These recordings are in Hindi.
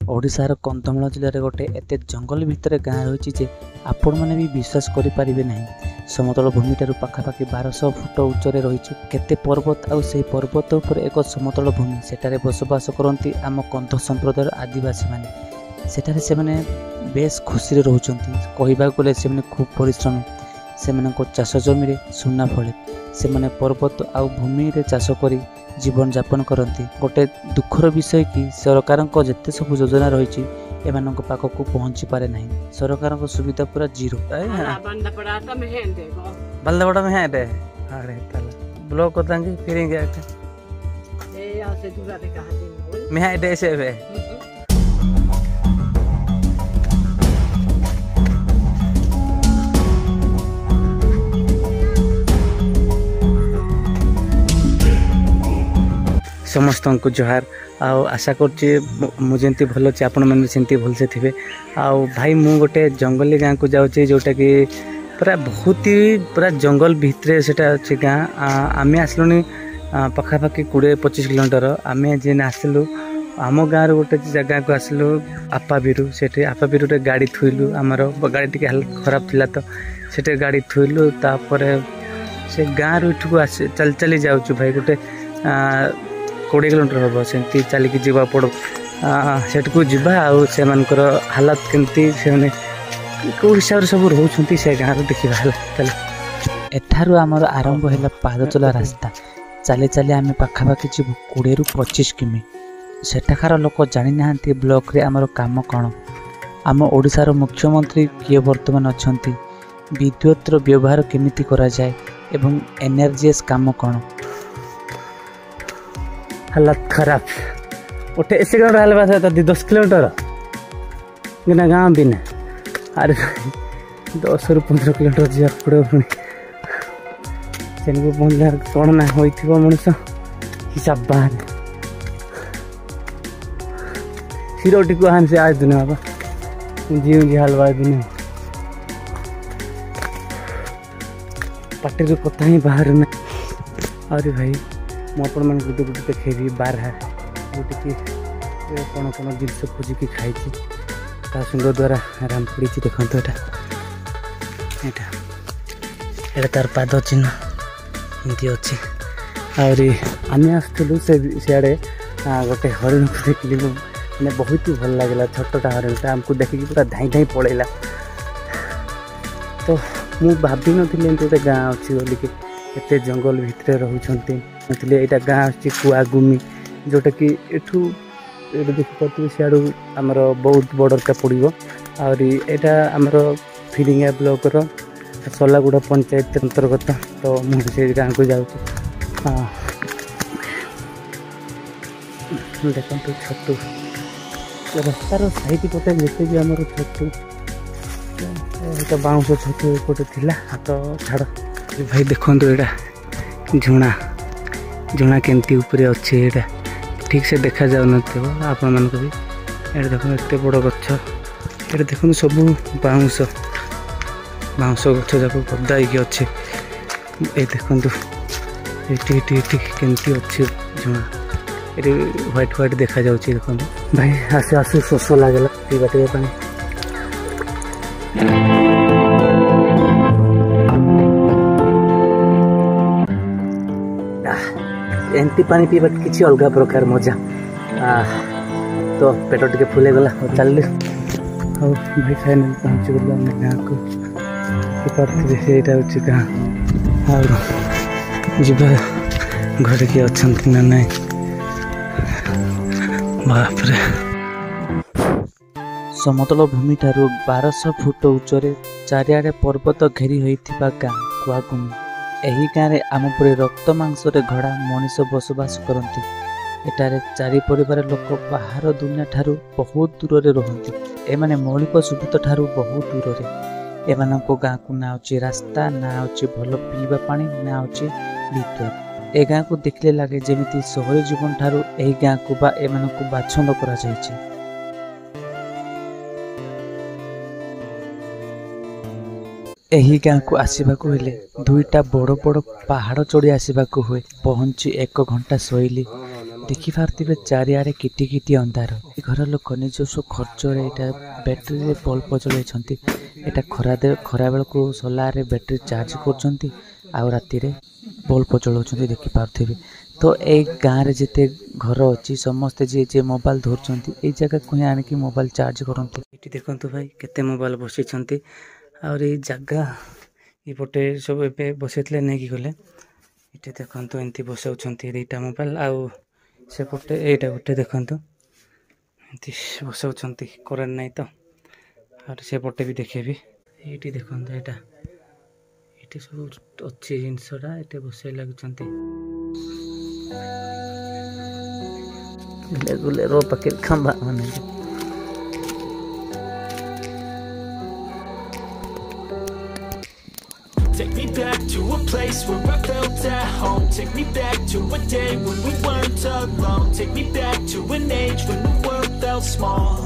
ओडिशार कंधमाल जिले में गोटे एत जंगल भितर गाँ रही है आपण मैंने भी विश्वास करें ना। समतल भूमि ठार पाखापाखि 1200 फुट उच्चरे रही केते पर्वत आउ से पर्वत उपर एक समतल भूमि सेठारे बसवास करती आम कंध संप्रदायर आदिवासी माने। सेठारे से माने बेस खुशी रोचंती कहवा गले से माने खूब परिश्रमी से चाष जमी सुना फले से माने पर्वत आउ भूमि रे चाष करी जीवन यापन करती। गोटे दुखर विषय कि सरकार जिते सब योजना रही एमान पाखक पहुँची पारे ना। सरकार सुविधा पूरा जीरो। बल्दापड़ा में है ब्लॉक समस्त को जोहार आशा करमती भल अच्छे आपण मैंने सेमती भलसे थे। भाई मु गोटे जंगली गाँव को जाऊँचे जोटा कि पूरा बहुत ही पूरा जंगल भितर से अच्छे गाँ। आम आसलुनी पाखापाखि 20-25 किलोमीटर आम जेन आसलु आम गाँव गोटे जगह को आसलु आपाबिरु से आपाबिरु गाड़ी थुईलु आमर गाड़ी टी हालत खराब थिला तो से गाड़ी थुईलु तापर से गाँव रु को चल चली जाऊँ भाई गोटे 20 किलोमीटर हम से चलिकी जा पड़ो सेठ को जीवा से हालत केमती से कौ हिसाब से सब रोच से गाँव देखा एठारू आमर आरंभ है पाद चला रास्ता चली चली आम पाखापाखि जीव 20-25 किमी। सेठाकार लोक जानी ना ब्लॉक रे आमर काम कौन आम ओडिशार मुख्यमंत्री किए वर्तमान अच्छा विद्युत व्यवहार केमिति करा जाए एवं एनर्जीएस काम कौन हालत खराब उठे ऐसे किलोमीटर 10 किलोमीटर बिना गाँव बिना अरे 10-15 किलोमीटर जा पड़ो पुणी से पहुँचला कौन ना हो मनुष्य हिसाब बाहर सिरोटी को हान से आज दिन बाबा जी हाल बाज दिन पार्टी कथा ही बाहर ना। अरे भाई मुझे मैं गोटे गोटे देखेबी बारहा गोटे कि कौन कौन जिनस खोजिकी खाई सुंदर द्वारा राम पड़ी देखो यहाँ तार पाद चिन्ह एमती अच्छे। आहरी आम आसलु सियाड़े गोटे हरिण को देखिली मैंने बहुत ही भल लगे छोटा हरिणटा आमको देखिकी पूरा धाई धाई पलैला तो मुझे भाभी नी गोटे गाँ अच्छी बोलिकी एत जंगल भितर रोचते यहाँ गाँ कुआगुमी जोटा कि एठू देखिपे सियाड़ू आमर बहुत बड़टा पड़ो आटा आमर फिरिंगा ब्लॉक सलागुड़ा पंचायत अंतर्गत तो मुझे गाँव को जाऊँ देखो छतु रास्तार साइड पटे जिते भी आमर छतु बाउंश छतु एपटे थिला तो छाड़ भाई देखो यहाँ झुणा झुणा केमती ऊपर अच्छे यहाँ ठीक से देखा जाऊ न आपण मान भी ये देख एत बड़ गछ ये देखो सब बाउंश बाउंश गछ जाक गदा अच्छे ये देखो ये केमती अच्छे झुणा ये व्हाइट व्हाइट देखा जाऊँगी देखो भाई आसु आसु शोष लगेगा पीवा टे पानी एमती पानी पीवा किसी अलग प्रकार मजा तो पेट टे फुले गला चल भाई फाइनाल पहुँची गलु आम गाँव को यहाँ हूँ गाँ आवा घर किए अच्छा ना ना बापरे समतल भूमि ठार 1200 फुट उच्चरे चारिआडे पर्वत घेरी होइथिबा गाँ कुआगुमी। एही गाँव में आम परी रक्त मांसरे घड़ा मनीष बसवास करती। एटारे चारि परिवार लोक बाहर दुनिया ठारू बहुत दूर रे रहंती। एमाने मौलिक सुविधा ठारू बहुत दूर रे एमानक गाँ को ना अच्छी रास्ता ना अच्छी भल पीवा पानी ना अच्छी विद्युत। ए गाँ को देखले लगे जमी सहरी जीवन ठारू एही गाँ को बा एमानक बाछंद करा जायछि। एही गाँ को आसवाक हेले 2टा बड़ बड़ पहाड़ चढ़ी आसवाक हुए। पहुँची 1 घंटा शोली देखि पार्थिबे चारिआडे किटी किटी अंधार घर लोक निजस्व खर्च बैटेरी रे बल्ब चलाइछन्ति एटा खरा बेल को सोलार रे बैटेरी चार्ज करछन्ति आउ राति रे बल्ब चलाउछन्ति देखि पार्थिबे। तो ए गाँ रे जेते घर अछि समस्त जे मोबाइल धरछन्ति ए जगह को आनिकी मोबाइल चार्ज करन्ति। एटी देखंतु भाई केते मोबाइल बसिछन्ति और ए जगह ई पटे सब एबे बसेतले नै कि गले एटी देखंतु एंती बसाउछन्ति दुईटा मोबाइल आउ सेपटे एटा गोटे देखंतु एंती बसाउछन्ति करेंट नै तो और सेपटे भी देखेबी एटी देखंतु एटा एटी सब अच्छी जिनसटा एटे बसाई लागुछन्ति गुले गुले रो पके खंबा माने Take me back to a place where I felt at home. Take me back to a day when we weren't alone. Take me back to an age when the world felt small.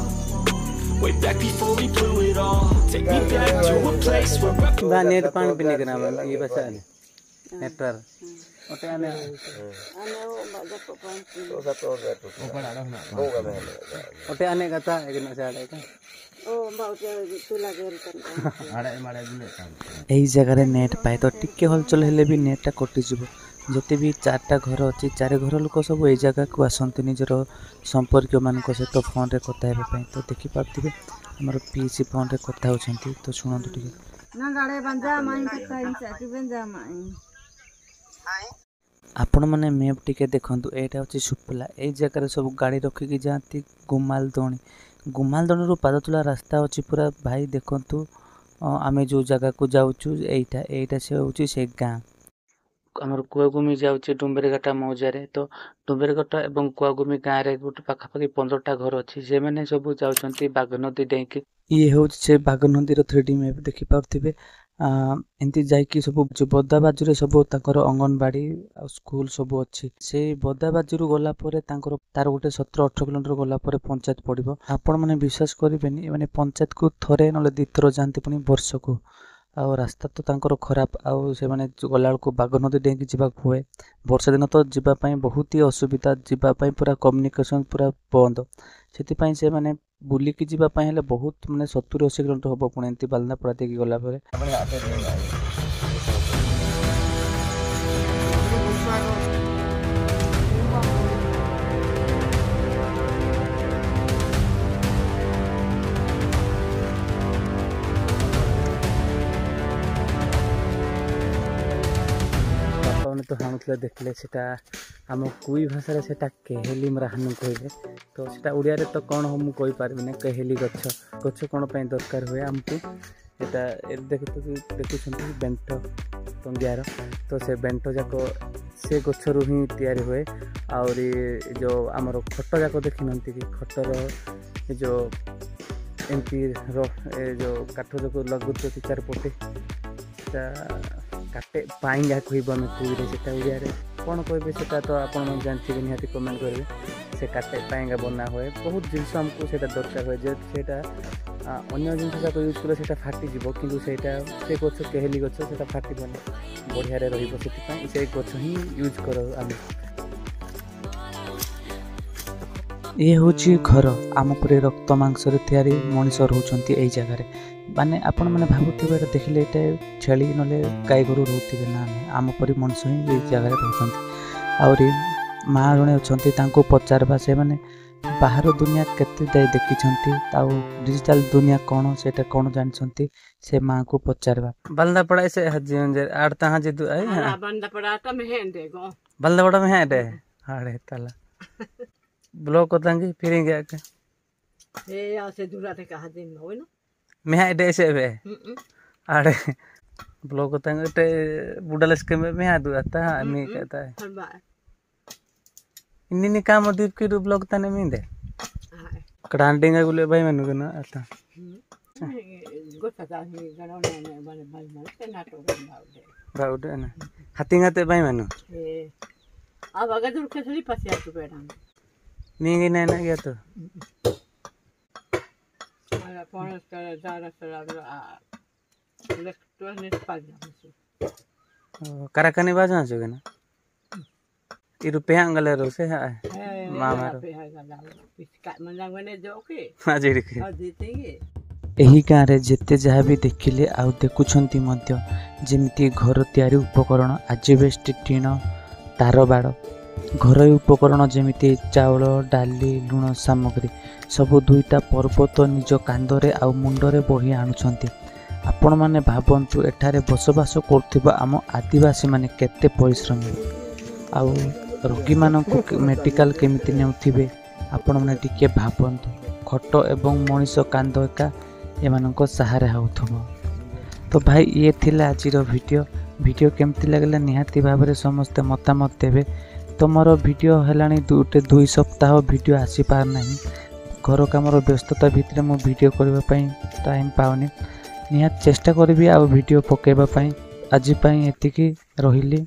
Way back before we blew it all. Take me back to a place where I felt बा नेट पानी पीने के नाम ये बचा है नेटवर्क ओटे आने ओटे आने का था एक ना चाड़े का यही जगह नेट पाए तो टिके हलचल हेले भी नेटा कटि जीव जते भी चारटा घर अच्छी चार घर लोक सब यही जगह को आसती निजर संपर्क मान सहित फोन रे कथा हेबे तो देखि पार्थिबे हमर पीसी फोन रे कथा होछंती तो सुनंतु टिके ना गाड़े बंजा माइन कथा कि बंजा माइन आपण मैंने मैप टिके देखंतु एटा होची सुपला ए जगह सब गाड़ी रखिकी जाती गुमाल दणी रु पादतुला रास्ता अच्छी पूरा भाई देखंतु आमे जो जगह को जाउछु एटा से होची से गाँ आमर कुआगुमी जाउछि डुम्बेरघाटा मौजारे तो डुम्बेरघाटा एवं कुआगुमी गाँ रे गोटे पाखापाखि 15टा घर अच्छी से मैंने सब जाउछन्ति बागनदी डेंकी ये होची से बागनदी रो 3D मैप देखि पाउथिबे एंती जाइकी सब जो बदाबाजुरे सब ताकर अंगनबाड़ी आ स्कूल सब अच्छी से बदाबाजुरु गला परे तांकर तार गोटे 17-18 किलोमीटर गला परे पंचायत पड़िबो आपण माने विश्वास करिबेनी माने पंचायत को थरे नले दिथर जानते पुनी वर्ष को आ रास्ता तो तांकर खराब आ से माने गला को बागनदी डेंकी जीवा हुए वर्षा दिन तो जीवा पई बहुत ही असुविधा जीवा पई पूरा कम्युनिकेशन पूरा बंद सेति पई से माने बुलिकी जीवा पई हेले बहुत माने 70-80 किलोमीटर होबो पुणी एंती बालना पड़ा देकी गला परे तो हामुतला देखले सेटा आम कुई भाषा रे सेटा केहेली मराहनु कहबे तो सेटा उड़िया रे तो कोन हम कोइ पारबे ने केहेली गछ कोन पय दरकार होय हमकु एटा देखुछन्ति बेंटो टंगियार तो से बेंटो जाको से गछरु ही तयारी होय और जो आमर खट जाको देखिनंति कि खटर जो एमपी रो जो काठ जाको लगुत चार पोटे काटे पाइंगा कहब आम कुईरे से उड़िया कौन कहे से तो आपन जानते निहाती कमेंट करेंगे से काटे पाइंगा बना हुए बहुत जिनस आमको से दरकार हुए जे अन्य जिनस जाक यूज कले से फाटिज कि से गच केहेली गच से फाटबन बढ़िया रही गच ही यूज कर आम ये हूँ घर आम पर रक्त मांस तैयारी मनीष रोचंती यही जगह माने आपण मैंने भावुवे देखिले ये छेली ना गाई गोरु रोथे ना आम परी मनीष ही ये जगह रोचंती आउरी माँ जड़े अच्छा पचारवा से मैंने बाहर दुनिया केते देखी डिजिटल दुनिया कौन से कौन जानते से माँ को पचारवा बल्दा पड़ा से आड़ तहाँ जे बल्दा पड़ा में है डे हाड़े ताला ब्लॉक होतांगी फिर गया ए आसे दूरा ते कहा दिन होय ना मैं डे से बे आड़े ब्लॉक होतांगी ते बुडलस के में आ दू आता मैं कहता है इन्नी काम दीप के ब्लॉक तने में दे कडांडिंगा गुले भाई मनु के ना आता गोता का ही गणोने में बने बने के नाटो बाउडे ना हाथिंगाते भाई मनु ए अब अगर दूर के थोड़ी पसिया तो बैठा नहीं ना गया तो कराकानी बाजा ना इरुपया अंगले रो से है ମାମାର ମାନେ ଯୋକେ ଆଜି ଦେଖେ ଆଉ ଦିତିକି ଏହି ଗାଁରେ ଯେତେ ଯାହା ବି ଦେଖିଲେ ଆଉ ଦେଖୁଛନ୍ତି ମଧ୍ୟ ଯେମିତି ଘର ତିଆରି ଉପକରଣ ଆଜବେଷ୍ଟ ଟିଣ ତାରବାଡ଼ ଘରୋଇ ଉପକରଣ ଯେମିତି ଚାଉଳ ଡାଲି ଲୁଣ ସାମଗ୍ରୀ ସବୁ ଦୁଇଟା ପର୍ବତ ନିଜ କାନ୍ଧରେ ଆଉ ମୁଣ୍ଡରେ ବୋହି ଆଣୁଛନ୍ତି। ଆପଣମାନେ ଭାବନ୍ତୁ ଏଠାରେ ବସବାସ କରୁଥିବା ଆମ ଆଦିବାସୀମାନେ କେତେ ପରିଶ୍ରମୀ ଆଉ ରୋଗୀମାନଙ୍କୁ ମେଡ଼ିକାଲ କେମିତି ନେଉଥିବେ ଆପଣମାନେ ଟିକେ ଭାବନ୍ତୁ। ଖଟ ଏବଂ ମଣିଷ କାନ୍ଧ ଏକା ଏମାନଙ୍କ ସାହାରା ହେଉଥିବ। ତ ଭାଇ ଇଏ ଥିଲା ଆଜିର ଭିଡ଼ିଓ କେମିତି ଲାଗିଲା ନିହାତି ଭାବରେ ସମସ୍ତେ ମତାମତ ଦେବେ। ତୁମର ଭିଡ଼ିଓ ହେଲାଣି 2 ସପ୍ତାହ ଭିଡ଼ିଓ ଆସିପାରୁନାହିଁ। ଘର କାମର ବ୍ୟସ୍ତତା ଭିତରେ ମୁଁ ଭିଡ଼ିଓ କରିବା ପାଇଁ ଟାଇମ୍ ପାଉନି। ନିହାତି ଚେଷ୍ଟା କରିବି ଆଉ ଭିଡ଼ିଓ ପକାଇବା ପାଇଁ। ଆଜି ପାଇଁ ଏତିକି ରହିଲି।